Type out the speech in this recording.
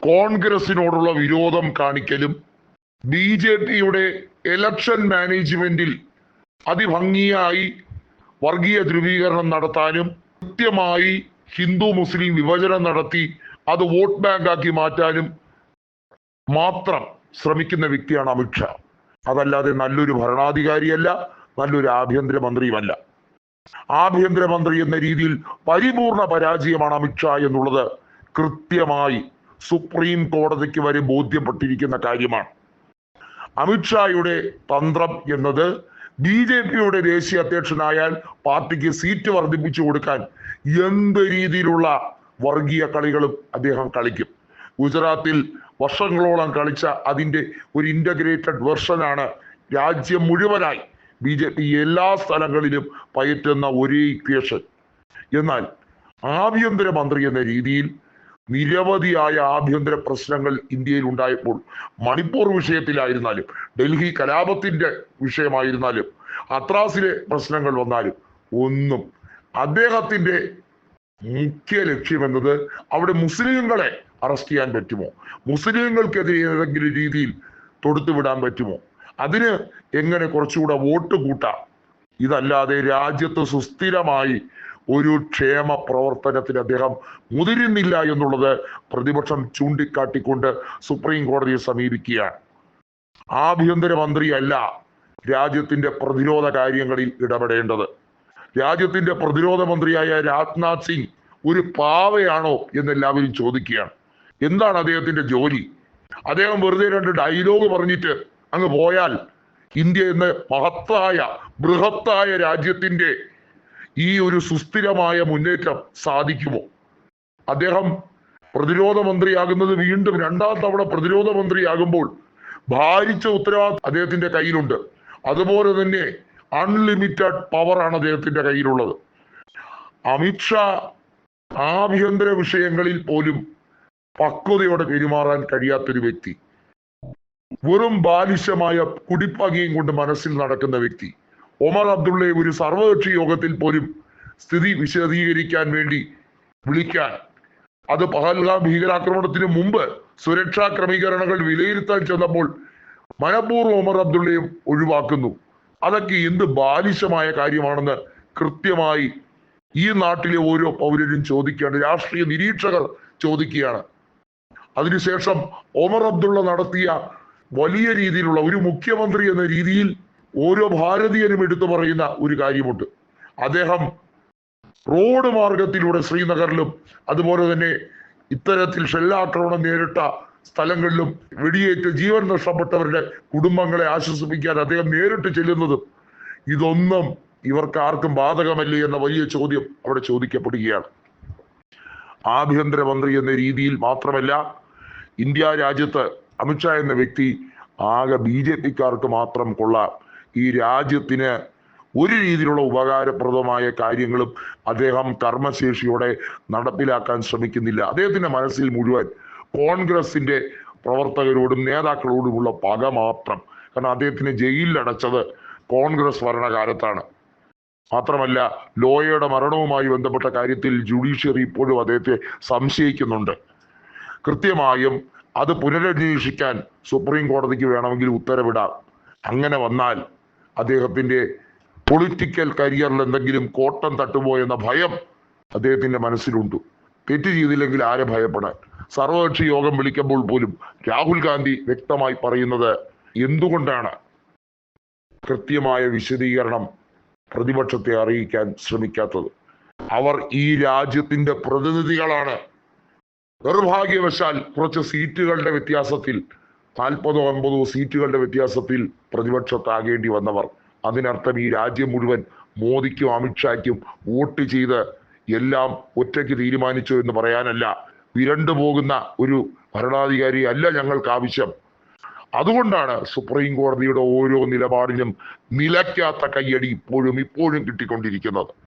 കോൺഗ്രസിനോടുള്ള വിരോധം കാണിക്കലും BJPയുടെ ഇലക്ഷൻ മാനേജ്മെന്റിൽ അതിഭംഗിയായി വർഗീയ ധ്രുവീകരണം നടത്താനും കൃത്യമായി ഹിന്ദു മുസ്ലിം വിഭജനം നടത്തി അത് വോട്ട് ബാങ്കാക്കി മാറ്റാനും മാത്രം ശ്രമിക്കുന്ന വ്യക്തിയാണ് അമിത്ഷാ. അതല്ലാതെ നല്ലൊരു ഭരണാധികാരിയല്ല, നല്ലൊരു ആഭ്യന്തരമന്ത്രിയുമല്ല. ആഭ്യന്തരമന്ത്രി എന്ന രീതിയിൽ പരിപൂർണ പരാജയമാണ് അമിത്ഷാ എന്നുള്ളത് കൃത്യമായി സുപ്രീം കോടതിക്ക് വരെ ബോധ്യപ്പെട്ടിരിക്കുന്ന കാര്യമാണ്. അമിത്ഷായുടെ തന്ത്രം എന്നത് BJPയുടെ ദേശീയ അധ്യക്ഷനായാൽ പാർട്ടിക്ക് സീറ്റ് വർദ്ധിപ്പിച്ചു കൊടുക്കാൻ എന്ത് രീതിയിലുള്ള വർഗീയ കളികളും അദ്ദേഹം കളിക്കും. ഗുജറാത്തിൽ വർഷങ്ങളോളം കളിച്ച അതിൻ്റെ ഒരു ഇന്റഗ്രേറ്റഡ് വെർഷനാണ് രാജ്യം മുഴുവനായി BJP എല്ലാ സ്ഥലങ്ങളിലും പയറ്റുന്ന ഒരേ ഇക്വേഷൻ. എന്നാൽ ആഭ്യന്തരമന്ത്രി എന്ന രീതിയിൽ നിരവധിയായ ആഭ്യന്തര പ്രശ്നങ്ങൾ ഇന്ത്യയിൽ ഉണ്ടായപ്പോൾ, മണിപ്പൂർ വിഷയത്തിലായിരുന്നാലും ഡൽഹി കലാപത്തിന്റെ വിഷയമായിരുന്നാലും ഹത്രാസിലെ പ്രശ്നങ്ങൾ വന്നാലും ഒന്നും അദ്ദേഹത്തിന്റെ മുഖ്യ ലക്ഷ്യം എന്നത് അവിടെ മുസ്ലിങ്ങളെ അറസ്റ്റ് ചെയ്യാൻ പറ്റുമോ, മുസ്ലിങ്ങൾക്കെതിരെ ഏതെങ്കിലും രീതിയിൽ തൊടുത്തുവിടാൻ പറ്റുമോ, അതിന് എങ്ങനെ കുറച്ചുകൂടെ വോട്ട് കൂട്ടാം. ഇതല്ലാതെ രാജ്യത്ത് സുസ്ഥിരമായി ഒരു ക്ഷേമ പ്രവർത്തനത്തിന് അദ്ദേഹം മുതിരുന്നില്ല എന്നുള്ളത് പ്രതിപക്ഷം ചൂണ്ടിക്കാട്ടിക്കൊണ്ട് സുപ്രീം കോടതിയെ സമീപിക്കുകയാണ്. ആഭ്യന്തരമന്ത്രിയല്ല രാജ്യത്തിന്റെ പ്രതിരോധ കാര്യങ്ങളിൽ ഇടപെടേണ്ടത്. രാജ്യത്തിന്റെ പ്രതിരോധ മന്ത്രിയായ രാജ്നാഥ് സിംഗ് ഒരു പാവയാണോ എന്നെല്ലാവരും ചോദിക്കുകയാണ്. എന്താണ് അദ്ദേഹത്തിന്റെ ജോലി? അദ്ദേഹം വെറുതെ 2 ഡയലോഗ് പറഞ്ഞിട്ട് അങ്ങ് പോയാൽ ഇന്ത്യ എന്ന മഹത്തായ ബൃഹത്തായ രാജ്യത്തിന്റെ ഈ ഒരു സുസ്ഥിരമായ മുന്നേറ്റം സാധിക്കുമോ? അദ്ദേഹം പ്രതിരോധ മന്ത്രിയാകുന്നത് വീണ്ടും 2ാം തവണ പ്രതിരോധ മന്ത്രിയാകുമ്പോൾ ഭാരിച്ച ഉത്തരവാദിത്വം അദ്ദേഹത്തിന്റെ കയ്യിലുണ്ട്. അതുപോലെ തന്നെ അൺലിമിറ്റഡ് പവറാണ് അദ്ദേഹത്തിന്റെ കയ്യിലുള്ളത്. അമിത്ഷാ ആഭ്യന്തര വിഷയങ്ങളിൽ പോലും പക്വതയോടെ പെരുമാറാൻ കഴിയാത്തൊരു വ്യക്തി, വെറും ബാലിശമായ കുടിപ്പകയും കൊണ്ട് മനസ്സിൽ നടക്കുന്ന വ്യക്തി. ഒമർ അബ്ദുള്ളയെ ഒരു സർവകക്ഷി യോഗത്തിൽ പോലും സ്ഥിതി വിശദീകരിക്കാൻ വേണ്ടി വിളിക്കാൻ, അത് പഹൽഗാം ഭീകരാക്രമണത്തിന് മുമ്പ് സുരക്ഷാ ക്രമീകരണങ്ങൾ വിലയിരുത്താൻ ചെന്നപ്പോൾ മനഃപൂർവ്വം ഒമർ അബ്ദുള്ളയും ഒഴിവാക്കുന്നു. അതൊക്കെ എന്ത് ബാലിശമായ കാര്യമാണെന്ന് കൃത്യമായി ഈ നാട്ടിലെ ഓരോ പൗരരും ചോദിക്കുകയാണ്, രാഷ്ട്രീയ നിരീക്ഷകർ ചോദിക്കുകയാണ്. അതിനുശേഷം ഒമർ അബ്ദുള്ള നടത്തിയ വലിയ രീതിയിലുള്ള ഒരു മുഖ്യമന്ത്രി എന്ന രീതിയിൽ ഓരോ ഭാരതീയനും എടുത്തു പറയുന്ന ഒരു കാര്യമുണ്ട്. അദ്ദേഹം റോഡ് മാർഗത്തിലൂടെ ശ്രീനഗറിലും അതുപോലെ തന്നെ ഇത്തരത്തിൽ ഷെല്ലാക്രമണം നേരിട്ട സ്ഥലങ്ങളിലും വെടിയേറ്റ് ജീവൻ നഷ്ടപ്പെട്ടവരുടെ കുടുംബങ്ങളെ ആശ്വസിപ്പിക്കാൻ അദ്ദേഹം നേരിട്ട് ചെല്ലുന്നതും ഇതൊന്നും ഇവർക്ക് ആർക്കും ബാധകമല്ലേ എന്ന വലിയ ചോദ്യം അവിടെ ചോദിക്കപ്പെടുകയാണ്. ആഭ്യന്തരമന്ത്രി എന്ന രീതിയിൽ മാത്രമല്ല, ഇന്ത്യ രാജ്യത്ത് അമിത്ഷാ എന്ന വ്യക്തി ആകെ BJPക്കാർക്ക് മാത്രം കൊള്ളാം. ഈ രാജ്യത്തിന് ഒരു രീതിയിലുള്ള ഉപകാരപ്രദമായ കാര്യങ്ങളും അദ്ദേഹം കർമ്മശേഷിയോടെ നടപ്പിലാക്കാൻ ശ്രമിക്കുന്നില്ല. അദ്ദേഹത്തിന്റെ മനസ്സിൽ മുഴുവൻ കോൺഗ്രസിന്റെ പ്രവർത്തകരോടും നേതാക്കളോടുമുള്ള പക മാത്രം. കാരണം അദ്ദേഹത്തിന് ജയിലിലടച്ചത് കോൺഗ്രസ് ഭരണകാലത്താണ്. മാത്രമല്ല, ലോയയുടെ മരണവുമായി ബന്ധപ്പെട്ട കാര്യത്തിൽ ജുഡീഷ്യറി ഇപ്പോഴും അദ്ദേഹത്തെ സംശയിക്കുന്നുണ്ട്. കൃത്യമായും അത് പുനരന്വേഷിക്കാൻ സുപ്രീം കോടതിക്ക് വേണമെങ്കിൽ ഉത്തരവിടാം. അങ്ങനെ വന്നാൽ അദ്ദേഹത്തിന്റെ പൊളിറ്റിക്കൽ കരിയറിൽ എന്തെങ്കിലും കോട്ടം തട്ടുമോ എന്ന ഭയം അദ്ദേഹത്തിന്റെ മനസ്സിലുണ്ട്. തെറ്റ് ചെയ്തില്ലെങ്കിൽ ആരെ ഭയപ്പെടാൻ? സർവകക്ഷി യോഗം വിളിക്കുമ്പോൾ പോലും രാഹുൽ ഗാന്ധി വ്യക്തമായി പറയുന്നത് എന്തുകൊണ്ടാണ് കൃത്യമായ വിശദീകരണം പ്രതിപക്ഷത്തെ അറിയിക്കാൻ ശ്രമിക്കാത്തത്? അവർ ഈ രാജ്യത്തിന്റെ പ്രതിനിധികളാണ്. നിർഭാഗ്യവശാൽ കുറച്ച് സീറ്റുകളുടെ വ്യത്യാസത്തിൽ, 40ഓ 50ഓ സീറ്റുകളുടെ വ്യത്യാസത്തിൽ പ്രതിപക്ഷത്താകേണ്ടി വന്നവർ. അതിനർത്ഥം ഈ രാജ്യം മുഴുവൻ മോദിക്കും അമിത്ഷായ്ക്കും വോട്ട് ചെയ്ത് എല്ലാം ഒറ്റയ്ക്ക് തീരുമാനിച്ചു എന്ന് പറയാനല്ല. വിരണ്ടു പോകുന്ന ഒരു ഭരണാധികാരി അല്ല ഞങ്ങൾക്ക് ആവശ്യം. അതുകൊണ്ടാണ് സുപ്രീം കോടതിയുടെ ഓരോ നിലപാടിനും നിലയ്ക്കാത്ത കയ്യടി ഇപ്പോഴും കിട്ടിക്കൊണ്ടിരിക്കുന്നത്.